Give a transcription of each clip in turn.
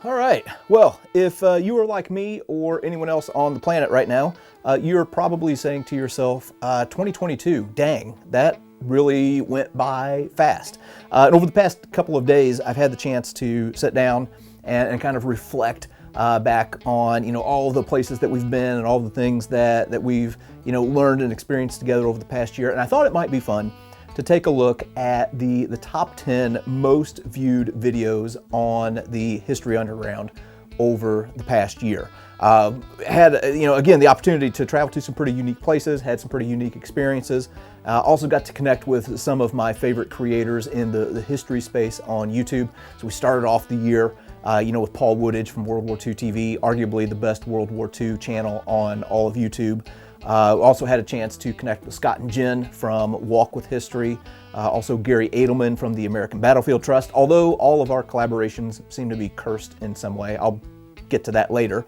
All right. Well, if you are like me or anyone else on the planet right now, you're probably saying to yourself, 2022, dang, that really went by fast. And over the past couple of days, I've had the chance to sit down and kind of reflect back on, all the places that we've been and all the things that we've, learned and experienced together over the past year. And I thought it might be fun to take a look at the top 10 most viewed videos on the History Underground over the past year. Had, again, the opportunity to travel to some pretty unique places, had some pretty unique experiences. Also got to connect with some of my favorite creators in the history space on YouTube. So we started off the year, with Paul Woodage from World War II TV, arguably the best World War II channel on all of YouTube. Also had a chance to connect with Scott and Jen from Walk with History, also Gary Edelman from the American Battlefield Trust, although all of our collaborations seem to be cursed in some way. I'll get to that later.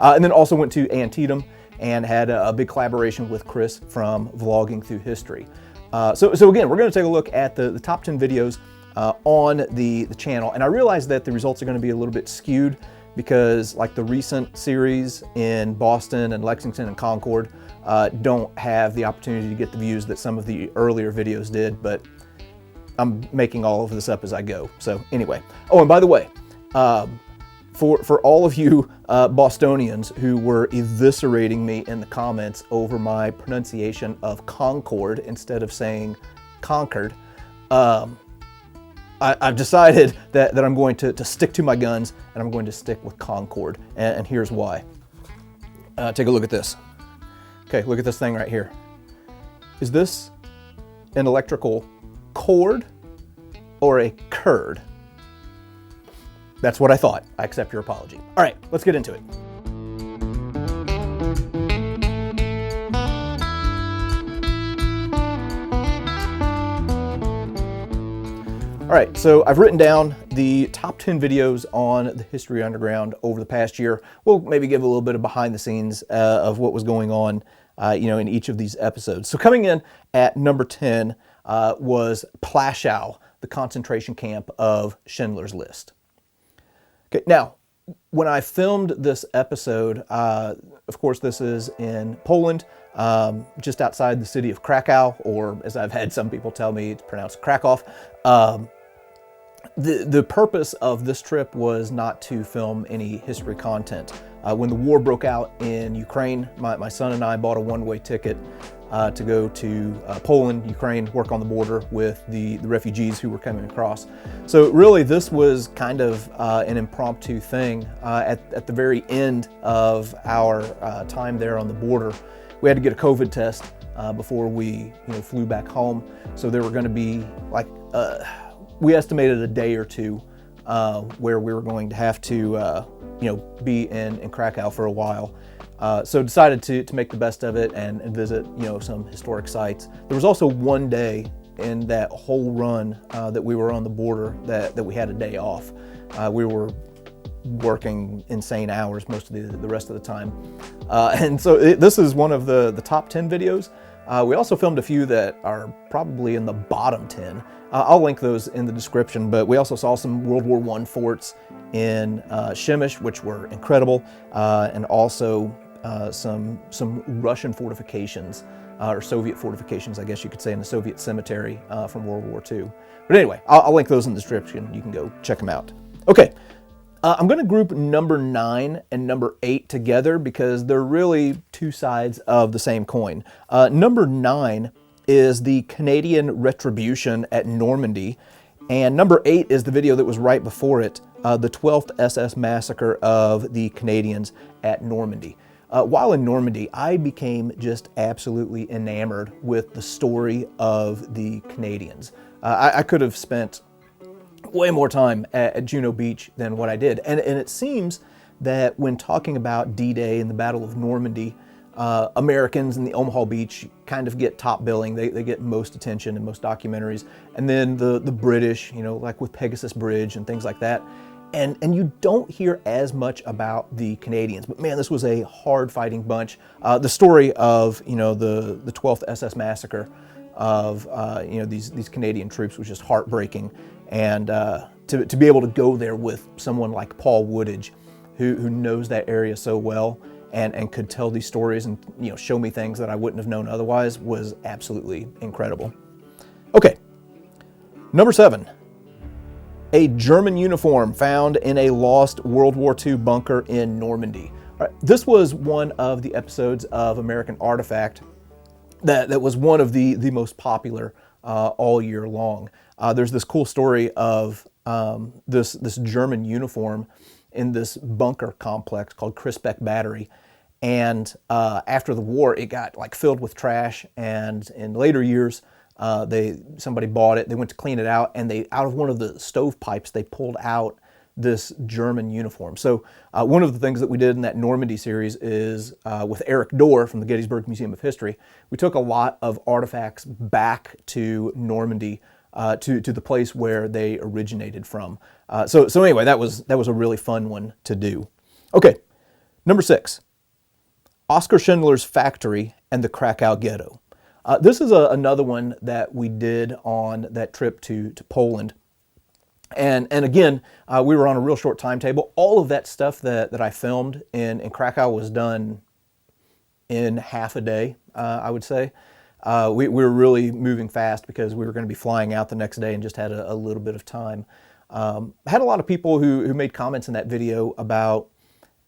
And then also went to Antietam and had a big collaboration with Chris from Vlogging Through History. So again, we're going to take a look at the top 10 videos on the channel, and I realize that the results are going to be a little bit skewed because like the recent series in Boston and Lexington and Concord don't have the opportunity to get the views that some of the earlier videos did, but I'm making all of this up as I go. So anyway, oh, and by the way, for all of you Bostonians who were eviscerating me in the comments over my pronunciation of Concord instead of saying Concord, I've decided that I'm going to stick to my guns and I'm going to stick with Concord, and here's why. Take a look at this. Okay, look at this thing right here. Is this an electrical cord or a curd? That's what I thought. I accept your apology. All right, let's get into it. All right, so I've written down the top 10 videos on the History Underground over the past year. We'll maybe give a little bit of behind the scenes of what was going on, in each of these episodes. So coming in at number 10 was Plaszow, the concentration camp of Schindler's List. Okay, now, when I filmed this episode, of course, this is in Poland, just outside the city of Krakow, or as I've had some people tell me, it's pronounced Krakow. The purpose of this trip was not to film any history content. When the war broke out in Ukraine, my son and I bought a one-way ticket to go to Poland, Ukraine, work on the border with the refugees who were coming across. So really this was kind of an impromptu thing. At the very end of our time there on the border, we had to get a COVID test before we flew back home. So there were going to be we estimated a day or two where we were going to have to be in Krakow for a while. So decided to make the best of it and visit some historic sites. There was also one day in that whole run that we were on the border that we had a day off. We were working insane hours most of the rest of the time. And so this is one of the top 10 videos. We also filmed a few that are probably in the bottom 10. I'll link those in the description, but we also saw some World War I forts in Przemyśl, which were incredible, and also some Russian fortifications, or Soviet fortifications, I guess you could say, in the Soviet cemetery from World War II. But anyway, I'll link those in the description. You can go check them out. Okay, I'm going to group number 9 and number 8 together because they're really two sides of the same coin. Number 9 is the Canadian retribution at Normandy, and number 8 is the video that was right before it, the 12th SS massacre of the Canadians at Normandy. While in Normandy, I became just absolutely enamored with the story of the Canadians. I could have spent way more time at Juno Beach than what I did, and it seems that when talking about D-Day and the Battle of Normandy, Americans in the Omaha Beach kind of get top billing. They get most attention in most documentaries. And then the British, like with Pegasus Bridge and things like that. And you don't hear as much about the Canadians. But man, this was a hard fighting bunch. The story of, the 12th SS massacre of, these Canadian troops was just heartbreaking. And to be able to go there with someone like Paul Woodage, who knows that area so well and could tell these stories and show me things that I wouldn't have known otherwise, was absolutely incredible. Okay, number 7. A German uniform found in a lost World War II bunker in Normandy. All right, this was one of the episodes of American Artifact that was one of the most popular all year long. There's this cool story of this German uniform in this bunker complex called Crispec Battery. And after the war, it got like filled with trash. And in later years, somebody bought it. They went to clean it out, and out of one of the stovepipes, they pulled out this German uniform. So one of the things that we did in that Normandy series is with Eric Dorr from the Gettysburg Museum of History, we took a lot of artifacts back to Normandy, to the place where they originated from. So anyway, that was a really fun one to do. Okay, number 6, Oskar Schindler's Factory and the Krakow Ghetto. This is another one that we did on that trip to Poland. And again, we were on a real short timetable. All of that stuff that I filmed in Krakow was done in half a day, I would say. We were really moving fast because we were going to be flying out the next day and just had a little bit of time. Had a lot of people who made comments in that video about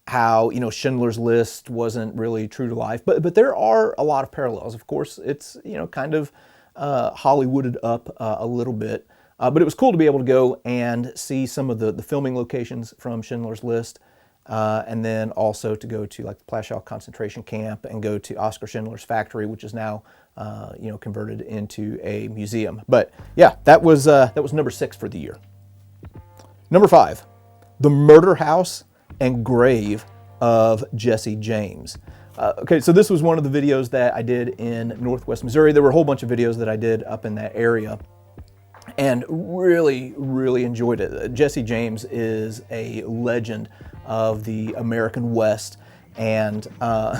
how Schindler's List wasn't really true to life, but there are a lot of parallels. Of course, it's kind of Hollywooded up a little bit, but it was cool to be able to go and see some of the filming locations from Schindler's List, and then also to go to like the Plaszow concentration camp and go to Oskar Schindler's Factory, which is now converted into a museum. But yeah, that was number 6 for the year. Number 5, the murder house and grave of Jesse James. Okay, so this was one of the videos that I did in Northwest Missouri. There were a whole bunch of videos that I did up in that area, and really, really enjoyed it. Jesse James is a legend of the American West, and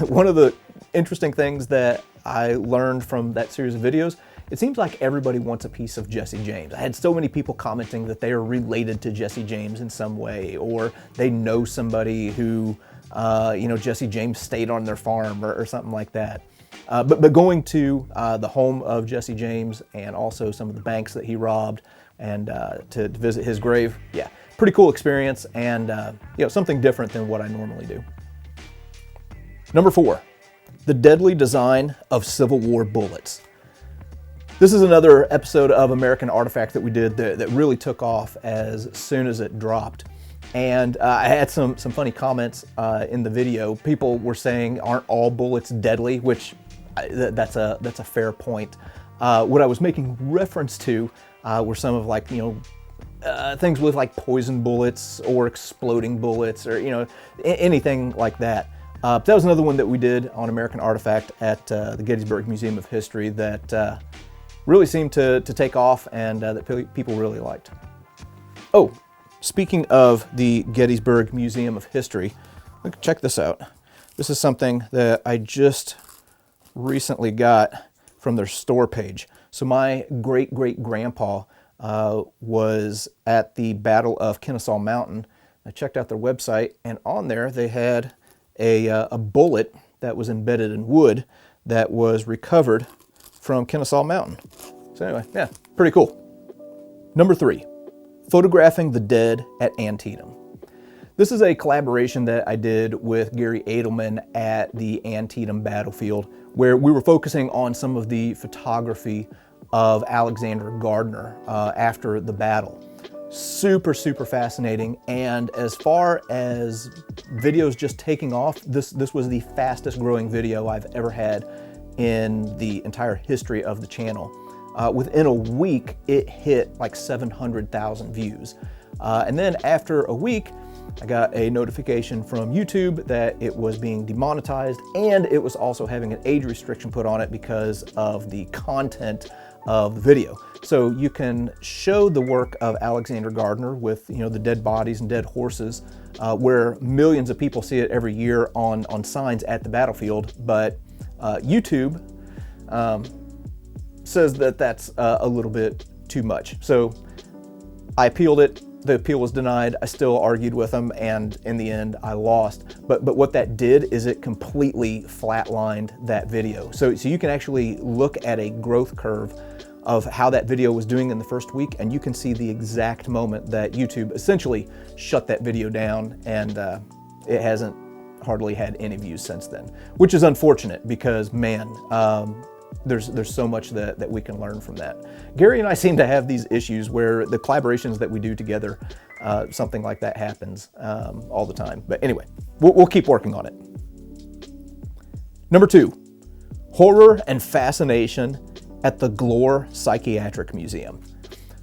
one of the interesting things that I learned from that series of videos, it seems like everybody wants a piece of Jesse James. I had so many people commenting that they are related to Jesse James in some way, or they know somebody who, Jesse James stayed on their farm or something like that. But going to the home of Jesse James and also some of the banks that he robbed and to visit his grave, yeah, pretty cool experience, and something different than what I normally do. Number 4, the deadly design of Civil War bullets. This is another episode of American Artifact that we did that really took off as soon as it dropped. And I had some funny comments in the video. People were saying, aren't all bullets deadly? Which that's a fair point. What I was making reference to were some of things with like poison bullets or exploding bullets or anything like that. That was another one that we did on American Artifact at the Gettysburg Museum of History that really seemed to take off and that people really liked. Oh, speaking of the Gettysburg Museum of History, check this out. This is something that I just recently got from their store page. So my great-great-grandpa was at the Battle of Kennesaw Mountain. I checked out their website, and on there they had a bullet that was embedded in wood that was recovered from Kennesaw Mountain. So anyway, yeah, pretty cool. Number 3, photographing the dead at Antietam. This is a collaboration that I did with Gary Edelman at the Antietam battlefield, where we were focusing on some of the photography of Alexander Gardner after the battle. Super fascinating, and as far as videos just taking off, this was the fastest growing video I've ever had in the entire history of the channel. Within a week, it hit like 700,000 views. And then after a week, I got a notification from YouTube that it was being demonetized, and it was also having an age restriction put on it because of the content of the video. So you can show the work of Alexander Gardner with the dead bodies and dead horses, where millions of people see it every year on signs at the battlefield, but YouTube says that that's a little bit too much. So I appealed it, the appeal was denied. I still argued with them, and in the end I lost. But what that did is it completely flatlined that video. So you can actually look at a growth curve of how that video was doing in the first week, and you can see the exact moment that YouTube essentially shut that video down, and it hasn't hardly had any views since then, which is unfortunate because, man, there's so much that we can learn from that. Gary and I seem to have these issues where the collaborations that we do together, something like that happens all the time. But anyway, we'll keep working on it. Number 2, horror and fascination at the Glore Psychiatric Museum.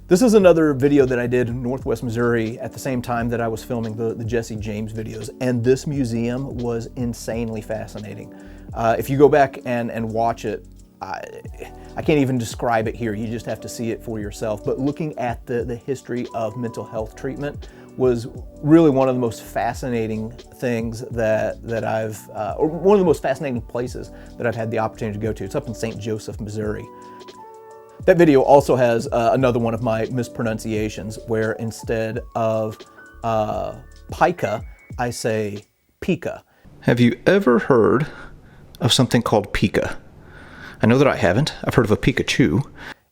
This is another video that I did in Northwest Missouri at the same time that I was filming the Jesse James videos, and this museum was insanely fascinating. If you go back and watch it, I can't even describe it here, you just have to see it for yourself. But looking at the history of mental health treatment was really one of the most fascinating things that I've, or one of the most fascinating places that I've had the opportunity to go to. It's up in St. Joseph, Missouri. That video also has another one of my mispronunciations where instead of pica, I say pica. Have you ever heard of something called pica? I know that I haven't. I've heard of a Pikachu.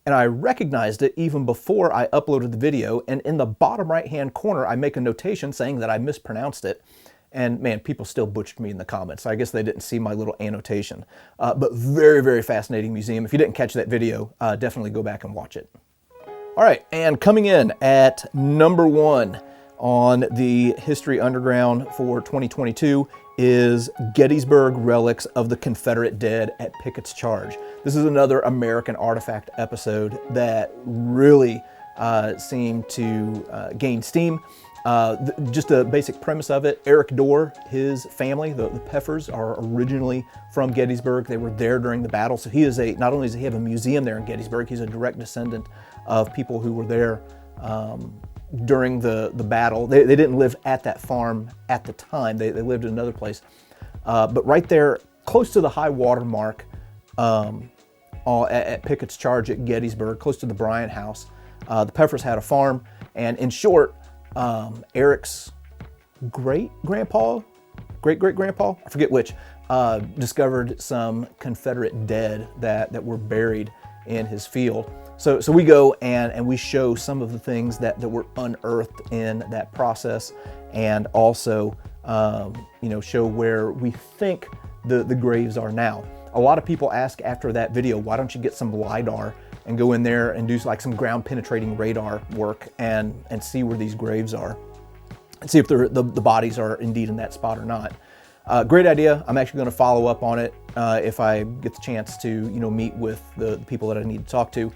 And I recognized it even before I uploaded the video, and in the bottom right-hand corner, I make a notation saying that I mispronounced it. And man, people still butchered me in the comments. So I guess they didn't see my little annotation. But very, very fascinating museum. If you didn't catch that video, definitely go back and watch it. All right, and coming in at number 1 on the History Underground for 2022 is Gettysburg Relics of the Confederate Dead at Pickett's Charge. This is another American Artifact episode that really seemed to gain steam. Just a basic premise of it, Eric Dorr, his family, the Peffers, are originally from Gettysburg. They were there during the battle, so he is not only does he have a museum there in Gettysburg, he's a direct descendant of people who were there during the battle. They didn't live at that farm at the time. They lived in another place. But right there, close to the high water mark at Pickett's Charge at Gettysburg, close to the Bryant House, the Peffers had a farm. And in short, Eric's great-grandpa, I forget which, discovered some Confederate dead that were buried in his field. So we go and we show some of the things that were unearthed in that process, and also show where we think the graves are now. A lot of people ask after that video, why don't you get some LiDAR and go in there and do like some ground penetrating radar work and see where these graves are and see if the bodies are indeed in that spot or not. Great idea. I'm actually going to follow up on it if I get the chance to meet with the people that I need to talk to.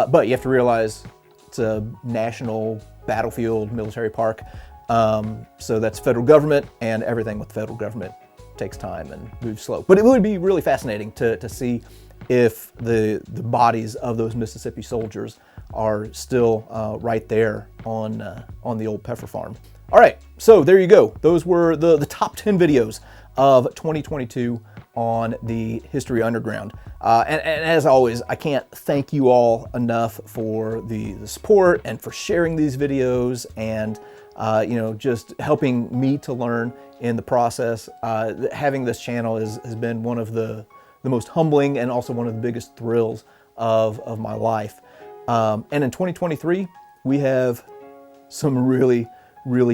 But you have to realize it's a national battlefield military park. So that's federal government, and everything with the federal government takes time and moves slow. But it would be really fascinating to see if the bodies of those Mississippi soldiers are still right there on the old Peffer farm. All right, so there you go. Those were the top 10 videos of 2022 on the History Underground. And as always, I can't thank you all enough for the support and for sharing these videos and just helping me to learn in the process. Having this channel has been one of the most humbling and also one of the biggest thrills of my life. And in 2023, we have some really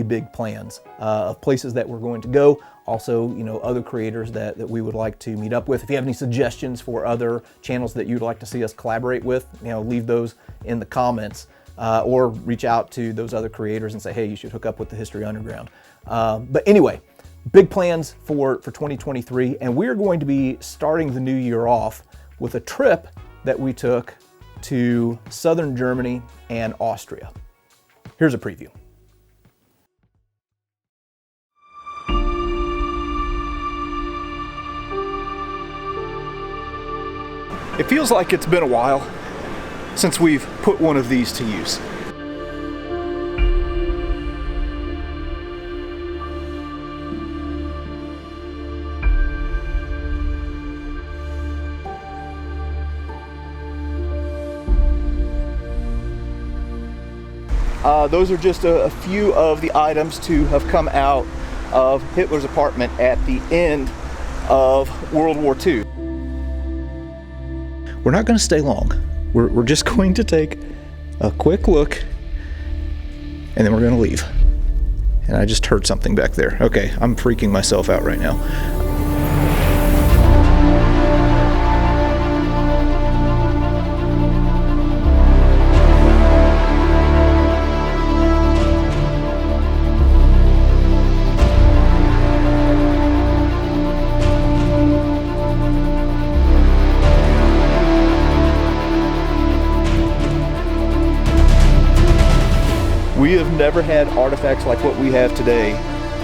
big plans of places that we're going to go. Also, other creators that we would like to meet up with. If you have any suggestions for other channels that you'd like to see us collaborate with, leave those in the comments or reach out to those other creators and say, hey, you should hook up with the History Underground. But anyway, big plans for 2023, and we're going to be starting the new year off with a trip that we took to southern Germany and Austria. Here's a preview. It feels like it's been a while since we've put one of these to use. Those are just a few of the items to have come out of Hitler's apartment at the end of World War II. We're not going to stay long. We're just going to take a quick look, and then we're going to leave. And I just heard something back there. Okay, I'm freaking myself out right now. We have never had artifacts like what we have today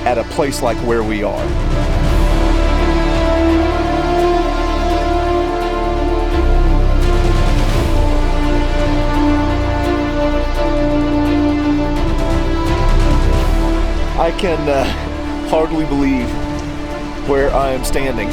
at a place like where we are. I can hardly believe where I am standing.